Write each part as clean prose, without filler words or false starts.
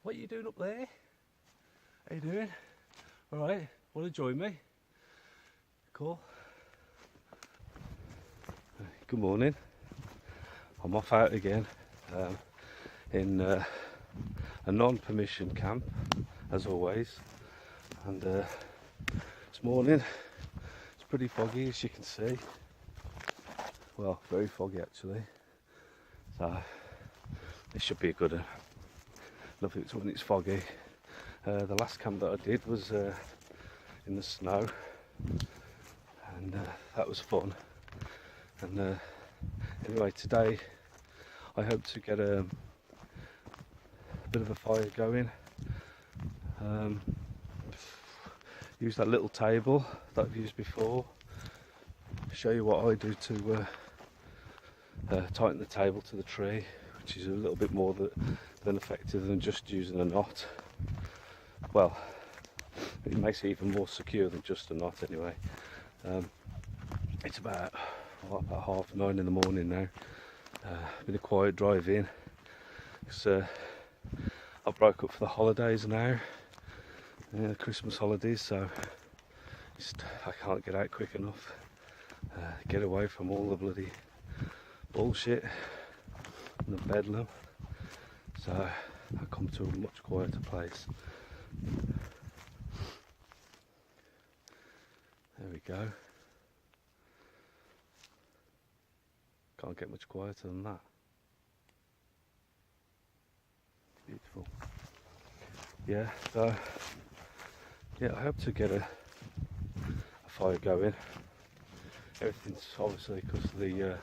What are you doing up there? How you doing? Alright, want to join me? Cool. Good morning. I'm off out again in a non-permission camp, as always. And this morning it's pretty foggy, as you can see. Well, very foggy actually. So this should be a good one. Love it when it's foggy. The last camp that I did was in the snow, and that was fun. And anyway, today I hope to get a bit of a fire going. Use that little table that I've used before. Show you what I do to tighten the table to the tree, which is a little bit more than effective than just using a knot. Well, it makes it even more secure than just a knot anyway. It's about 9:30 in the morning now. Been a quiet drive in because I broke up for the holidays now, the Christmas holidays, so I can't get out quick enough. Get away from all the bloody bullshit and the bedlam. So I come to a much quieter place. There we go. Can't get much quieter than that. Beautiful. Yeah, so yeah, I hope to get a fire going. Everything's obviously because of the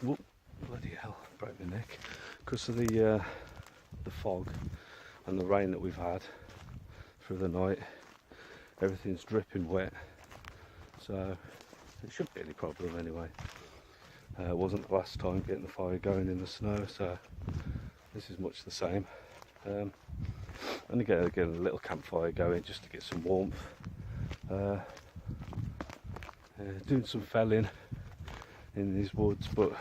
whoop, bloody hell, broke my neck. Because of the fog and the rain that we've had through the night, everything's dripping wet, so it shouldn't be any problem anyway. It wasn't the last time getting the fire going in the snow, so this is much the same. Only getting a little campfire going just to get some warmth. Doing some felling in these woods, but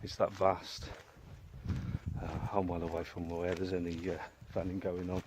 it's that vast. I'm well away from where there's any felling going on.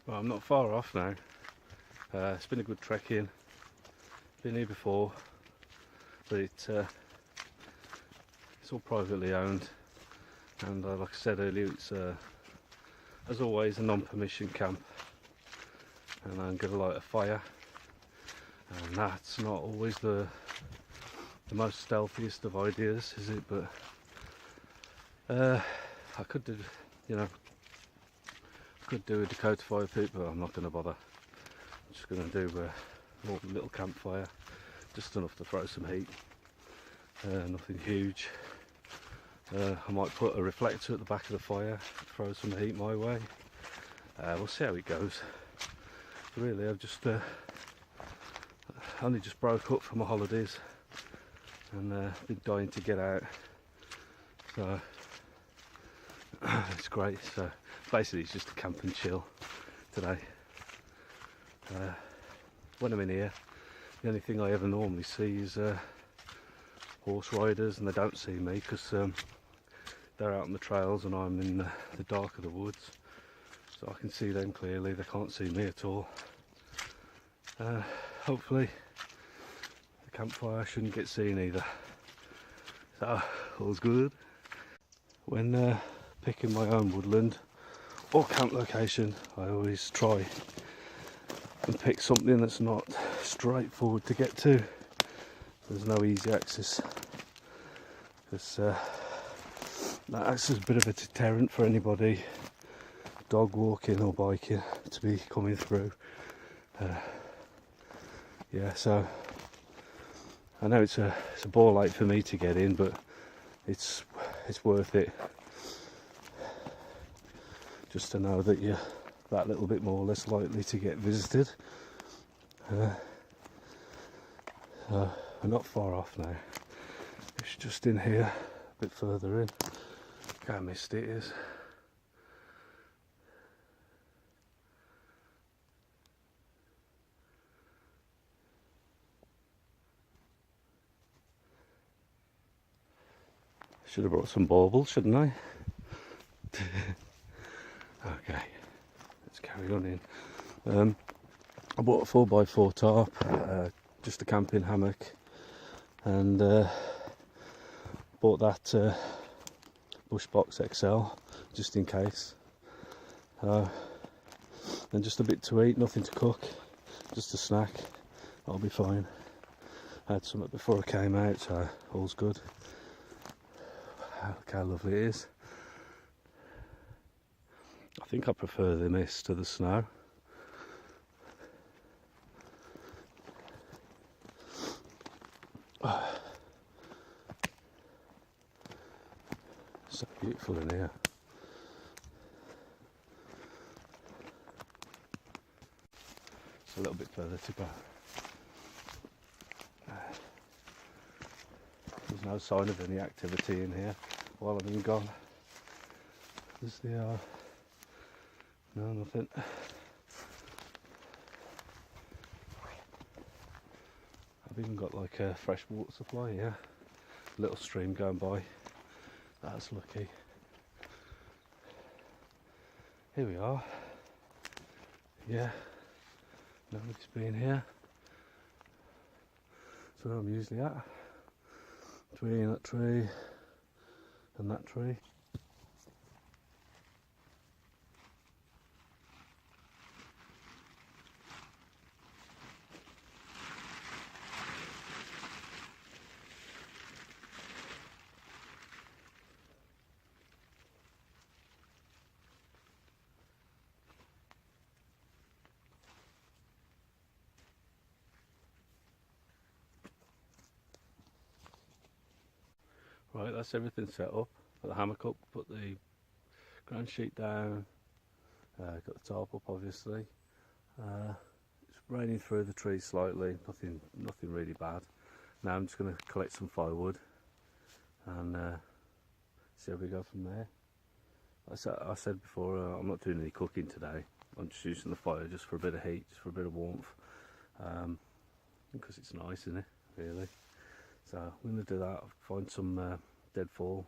Well, I'm not far off now. It's been a good trek in. Been here before, but it's all privately owned, and like I said earlier, it's as always a non-permission camp, and I'm going to light a fire, and that's not always the most stealthiest of ideas, is it? But I could do, could do a Dakota fire pit, but I'm not going to bother. I'm just going to do a little campfire, just enough to throw some heat, nothing huge. I might put a reflector at the back of the fire, throw some heat my way. We'll see how it goes. Really, I've just only just broke up from my holidays and been dying to get out, so it's great. So basically it's just a camp and chill today. When I'm in here, the only thing I ever normally see is horse riders, and they don't see me because they're out on the trails and I'm in the dark of the woods, so I can see them clearly. They can't see me at all. Hopefully the campfire shouldn't get seen either, so all's good. When picking my own woodland or camp location, I always try and pick something that's not straightforward to get to. There's no easy access, because that acts as a bit of a deterrent for anybody dog walking or biking to be coming through. Yeah, so I know it's a ball ache for me to get in, but it's worth it, just to know that you're that little bit more less likely to get visited. We're not far off now. It's just in here, a bit further in. Look how misty it is. Should have brought some baubles, shouldn't I? Okay, let's carry on in. I bought a 4x4 tarp, just a camping hammock, and bought that Bush Box XL just in case. And just a bit to eat, nothing to cook, just a snack. I'll be fine. I had something before I came out, so all's good. Look how lovely it is. I think I prefer the mist to the snow. So beautiful in here. It's a little bit further to go. There's no sign of any activity in here while I've been gone. There's the no, nothing. I've even got like a fresh water supply here. Little stream going by. That's lucky. Here we are. Yeah, nobody's been here. That's where I'm usually at. Between that tree and that tree. Right, that's everything set up. Put the hammock up, put the ground sheet down, got the tarp up obviously. It's raining through the trees slightly, nothing really bad. Now I'm just going to collect some firewood and see how we go from there. I said before, I'm not doing any cooking today. I'm just using the fire just for a bit of heat, just for a bit of warmth, because it's nice, isn't it, really? So I'm going to do that, find some deadfall.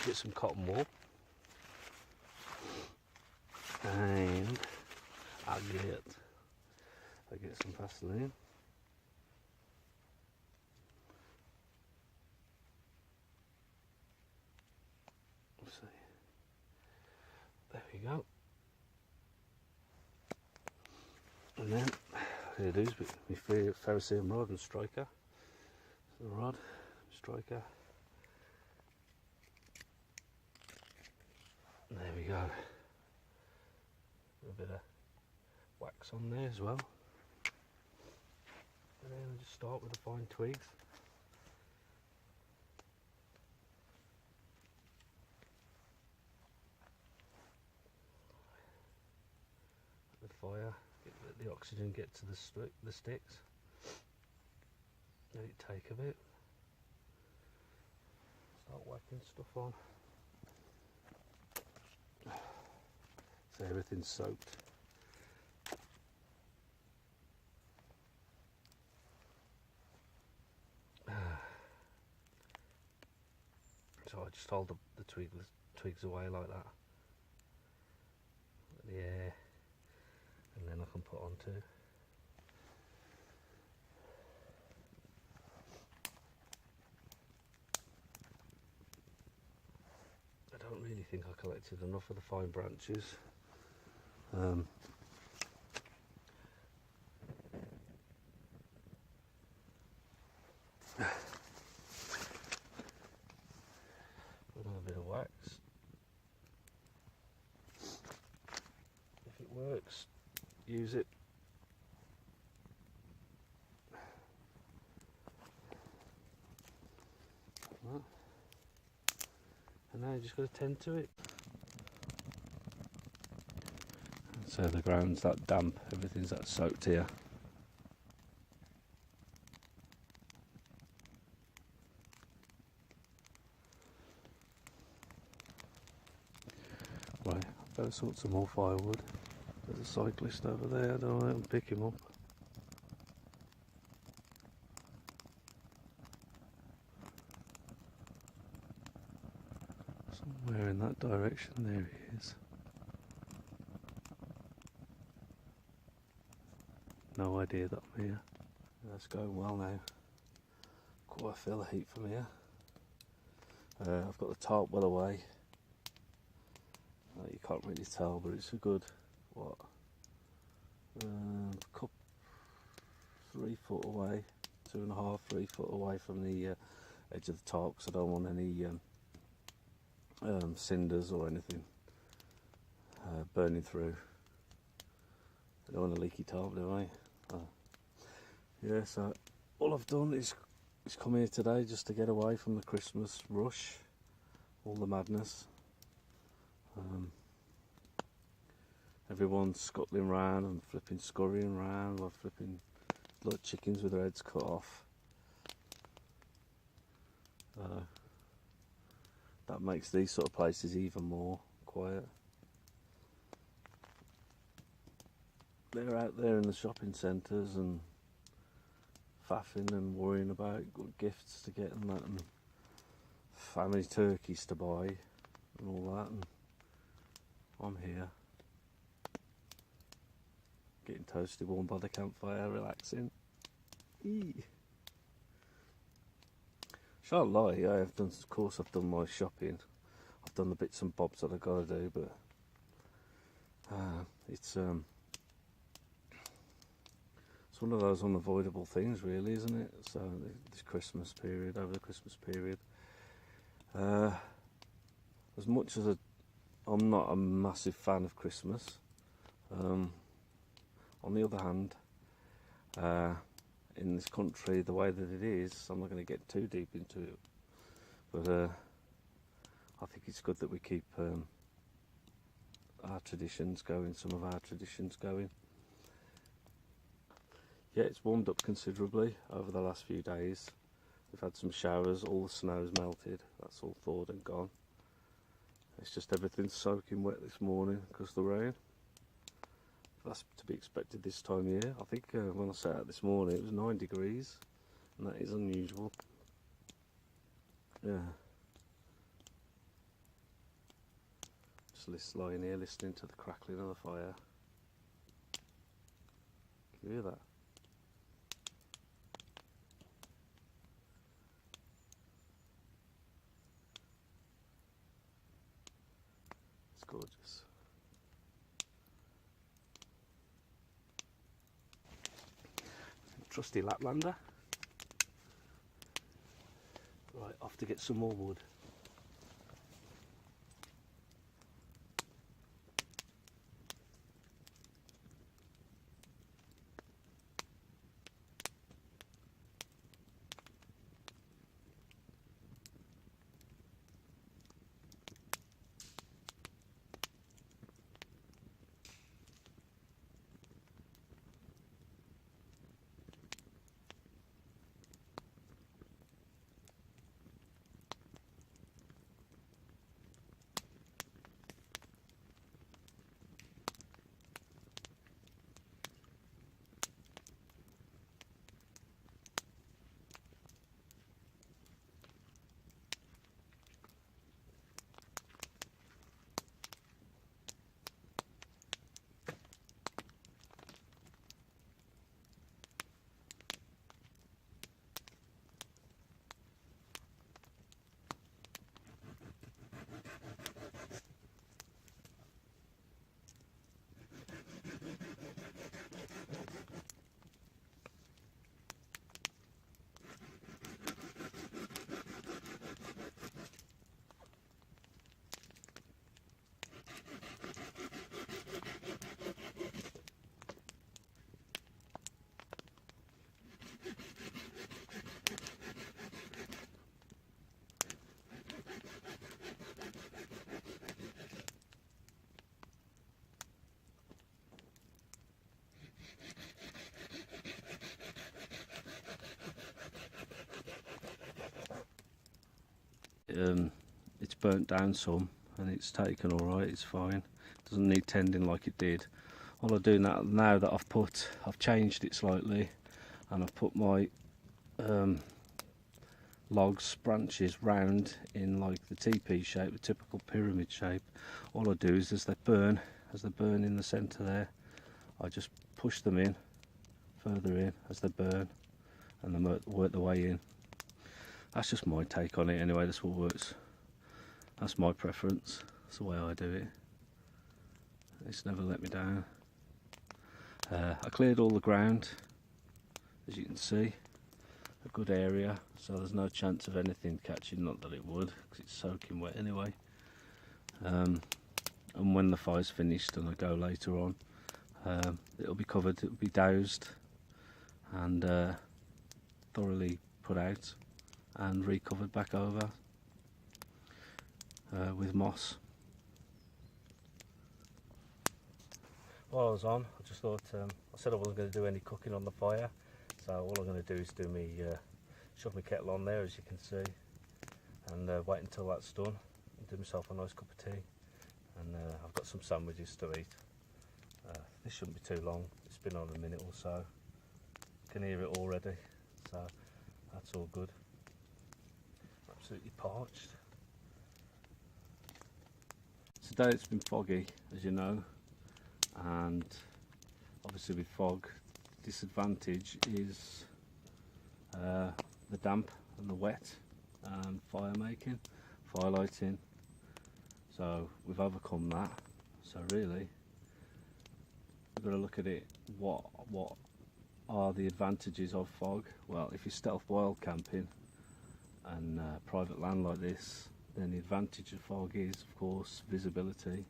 Get some cotton wool and I get some Vaseline. Let's see. There we go. And then here it is with my ferrocerium rod and striker. So the rod, striker. There we go. A bit of wax on there as well. And then I just start with the fine twigs. The fire, let the oxygen get to the sticks. Let it take a bit. Start whacking stuff on. So everything's soaked. So I just hold the twigs away like that. The air, and then I can put on too. I don't really think I collected enough of the fine branches. Put on a bit of wax. If it works, use it. Like that. And now you just got to tend to it. So the ground's that damp, everything's that soaked here. Right, I better sort some more firewood. There's a cyclist over there, I don't know, let him pick him up. Somewhere in that direction, there he is. No idea that I'm here. That's going well now. Quite feel the heat from here. I've got the tarp well away. You can't really tell, but it's a good, what, 3 foot away, 2.5, 3 foot away from the edge of the tarp, because I don't want any cinders or anything burning through. I don't want a leaky tarp, do I? Yeah, so all I've done is come here today just to get away from the Christmas rush, all the madness. Everyone's scuttling round and flipping scurrying round, or flipping like chickens with their heads cut off. That makes these sort of places even more quiet. They're out there in the shopping centres and faffing and worrying about what gifts to get and that, and family turkeys to buy and all that, and I'm here getting toasted warm by the campfire, relaxing. Shan't lie, I've done, of course I've done my shopping, I've done the bits and bobs that I've got to do, but it's one of those unavoidable things, really, isn't it? So this Christmas period, over the Christmas period, as much as I'm not a massive fan of Christmas, on the other hand, in this country, the way that it is, I'm not going to get too deep into it, but I think it's good that we keep our traditions going, some of our traditions going. Yeah, it's warmed up considerably over the last few days. We've had some showers, all the snow's melted, that's all thawed and gone. It's just everything's soaking wet this morning because of the rain. That's to be expected this time of year. I think when I set out this morning it was 9 degrees, and that is unusual. Yeah. Just lying here listening to the crackling of the fire. Can you hear that? It's gorgeous. Trusty Laplander. Right, off to get some more wood. It's burnt down some and it's taken alright, it's fine. Doesn't need tending like it did. All I do now that I've changed it slightly and I've put my logs, branches round in like the TP shape, the typical pyramid shape. All I do is as they burn in the centre there, I just push them in, further in as they burn, and then work the way in. That's just my take on it anyway, that's what works. That's my preference, that's the way I do it. It's never let me down. I cleared all the ground, as you can see, a good area, so there's no chance of anything catching, not that it would, because it's soaking wet anyway. And when the fire's finished and I go later on, it'll be covered, it'll be doused and thoroughly put out and recovered back over with moss. While I was on, I just thought, I said I wasn't going to do any cooking on the fire, so all I'm going to do is shove my kettle on there, as you can see, and wait until that's done and do myself a nice cup of tea. And I've got some sandwiches to eat. This shouldn't be too long, it's been on a minute or so. You can hear it already, so that's all good. Absolutely parched. Today it's been foggy, as you know, and obviously with fog, disadvantage is the damp and the wet and fire making, fire lighting. So we've overcome that. So really, we've got to look at it. What are the advantages of fog? Well, if you're stealth wild camping and private land like this, then the advantage of fog is, of course, visibility.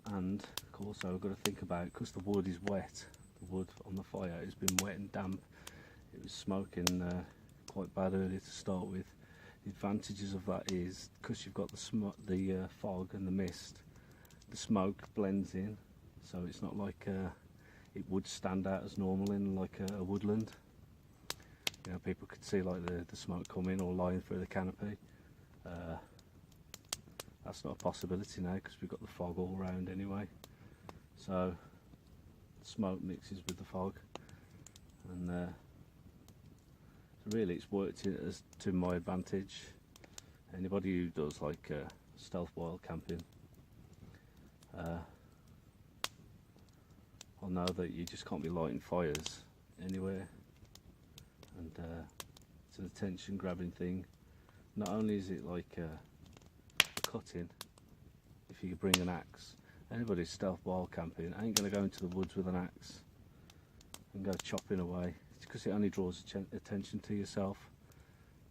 And also we've got to think about, because the wood is wet, the wood on the fire has been wet and damp. It was smoking quite bad earlier to start with. The advantages of that is, because you've got the fog and the mist, the smoke blends in, so it's not like it would stand out as normal in like a woodland. You know, people could see like the smoke coming or lying through the canopy. That's not a possibility now because we've got the fog all around anyway. So the smoke mixes with the fog, and so really it's worked as to my advantage. Anybody who does like stealth wild camping, I'll know that you just can't be lighting fires anywhere, and it's an attention grabbing thing. Not only is it like cutting, if you bring an axe, anybody stealth wild camping ain't going to go into the woods with an axe and go chopping away. It's because it only draws attention to yourself.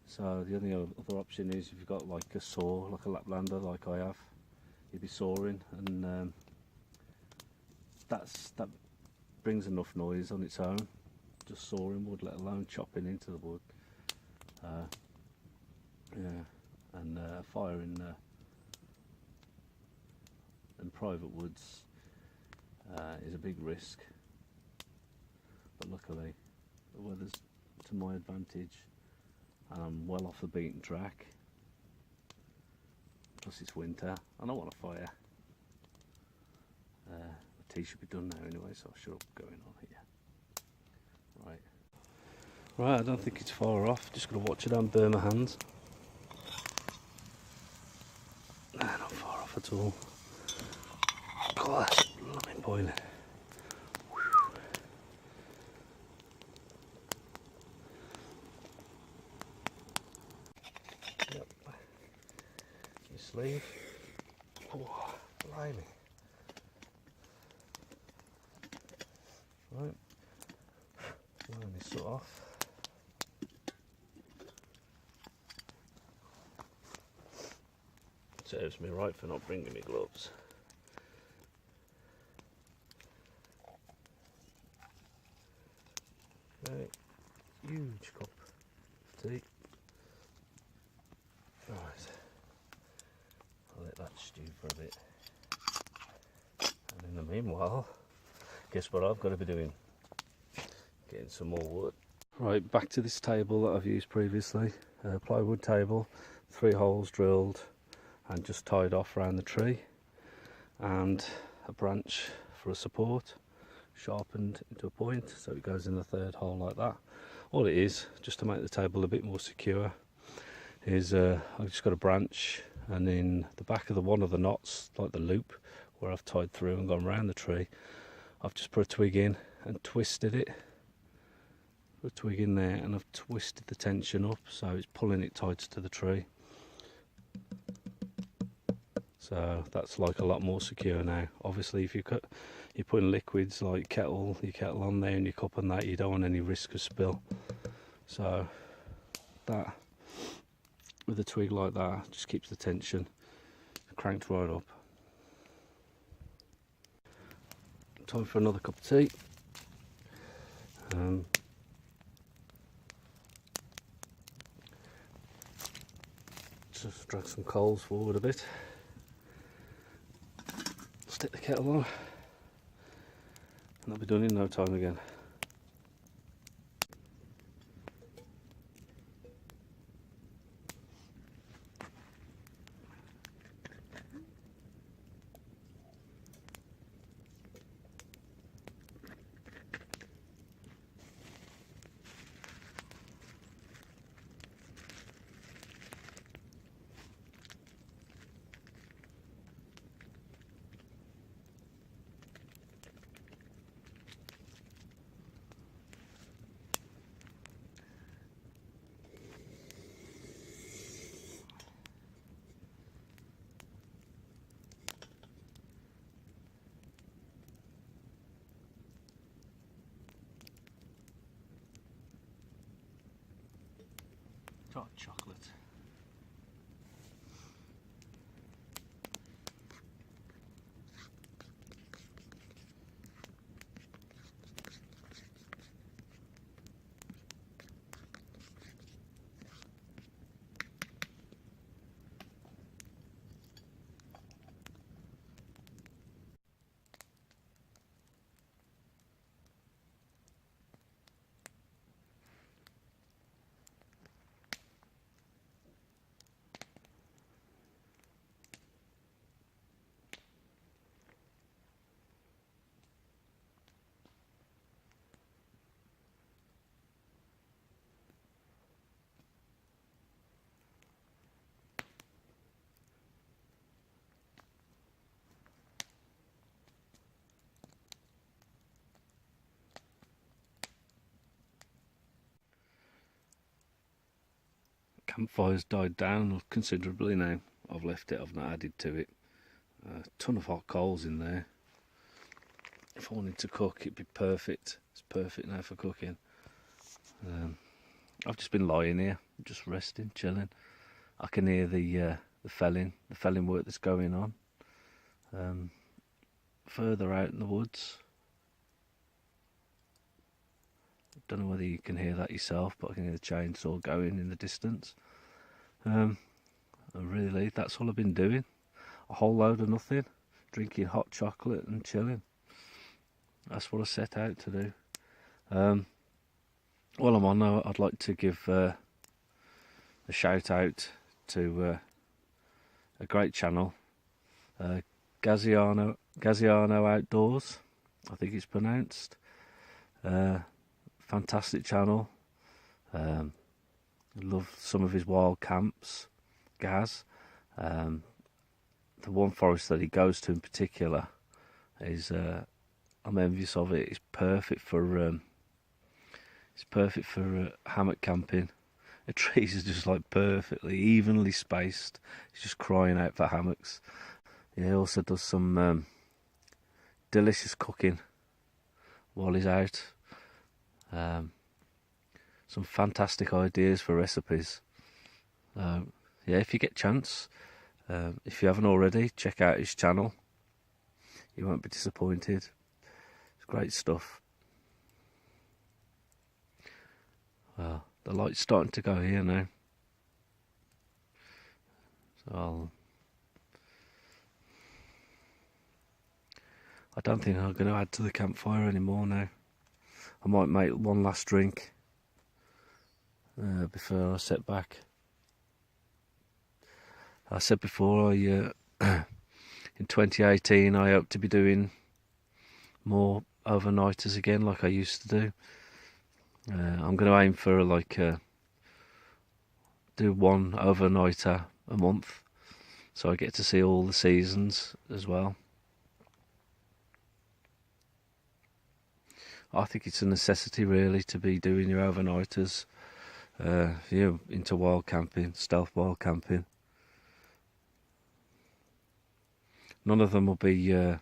So the only other option is if you've got like a saw, like a Laplander like I have, you'd be sawing, and that brings enough noise on its own, just sawing wood, let alone chopping into the wood. Yeah, and fire in private woods is a big risk, but luckily the weather's to my advantage and I'm well off the beaten track. Plus it's winter, I don't want a fire. The tea should be done now anyway, so I should have going on here. Right, I don't think it's far off, just got to watch it and burn my hands. Nah, not far off at all. God, that's blooming boiling. Yep. Your sleeve. Oh, blimey. Right. Line this sort off. Serves me right for not bringing me gloves. Right, huge cup of tea. Right, I'll let that stew for a bit. And in the meanwhile, guess what I've got to be doing? Getting some more wood. Right, back to this table that I've used previously. Plywood table, 3 holes drilled and just tied off around the tree, and a branch for a support, sharpened into a point so it goes in the 3rd hole like that. All it is, just to make the table a bit more secure, is I've just got a branch, and in the back of one of the knots, like the loop where I've tied through and gone around the tree, I've just put a twig in and twisted it. Put a twig in there and I've twisted the tension up so it's pulling it tight to the tree. So that's like a lot more secure now. Obviously if you're putting liquids like your kettle on there and your cup and that, you don't want any risk of spill. So that, with a twig like that, just keeps the tension cranked right up. Time for another cup of tea. Just drag some coals forward a bit. Stick the kettle on, and that'll be done in no time again. Dark chocolate. Campfire's died down considerably now. I've left it, I've not added to it. A ton of hot coals in there. If I wanted to cook, it'd be perfect. It's perfect now for cooking. I've just been lying here, just resting, chilling. I can hear the felling work that's going on. Further out in the woods, I don't know whether you can hear that yourself, but I can hear the chainsaw going in the distance. Really, that's all I've been doing. A whole load of nothing, drinking hot chocolate and chilling. That's what I set out to do. While I'm on though, I'd like to give a shout out to a great channel, Gaziano Outdoors, I think it's pronounced. Fantastic channel. Love some of his wild camps, Gaz. The one forest that he goes to in particular is I'm envious of it. It's perfect for hammock camping. The trees are just like perfectly evenly spaced. He's just crying out for hammocks. He also does some delicious cooking while he's out. Some fantastic ideas for recipes. Yeah, if you get a chance, if you haven't already, check out his channel. You won't be disappointed. It's great stuff. Well, the light's starting to go here now, so I don't think I'm going to add to the campfire anymore now. I might make one last drink before I set back. I said before, in 2018 I hope to be doing more overnighters again like I used to do. I'm going to aim for do one overnighter a month, so I get to see all the seasons as well. I think it's a necessity really to be doing your overnighters. Into wild camping, stealth wild camping. None of them will be. None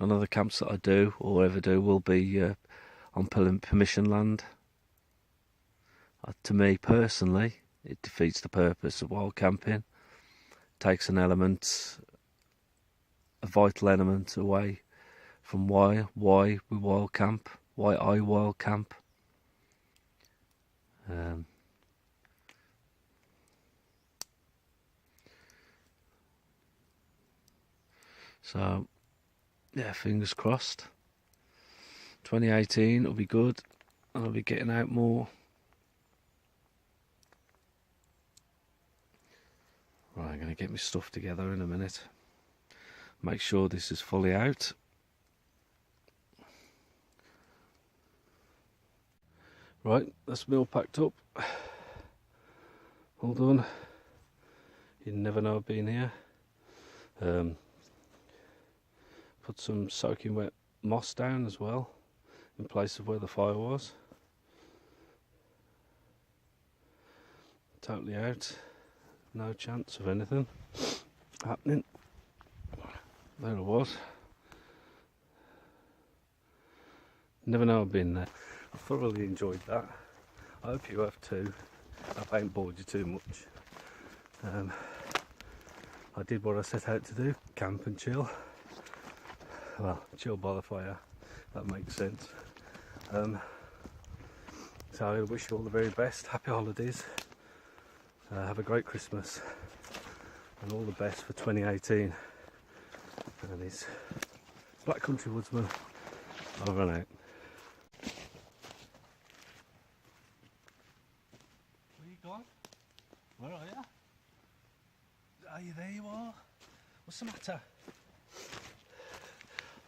of the camps that I do or ever do will be on permission land. To me personally, it defeats the purpose of wild camping. Takes an element, a vital element away from why we wild camp, why I wild camp. So, yeah, fingers crossed. 2018 will be good, and I'll be getting out more. Right, I'm going to get my stuff together in a minute. Make sure this is fully out. Right, that's me all packed up. All done. You never know I've been here. Put some soaking wet moss down as well, in place of where the fire was. Totally out. No chance of anything happening. There it was. Never know I've been there. I thoroughly enjoyed that. I hope you have too. I ain't bored you too much. I did what I set out to do, camp and chill. Well, chill by the fire, that makes sense. So I wish you all the very best, happy holidays, have a great Christmas, and all the best for 2018. And it's Black Country Woodsman, over and out. Where you gone? Where are you? Are you there? You are? What's the matter?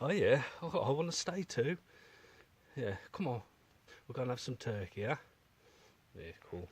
Oh yeah, I want to stay too. Yeah, come on. We're going to have some turkey, yeah? Yeah, cool.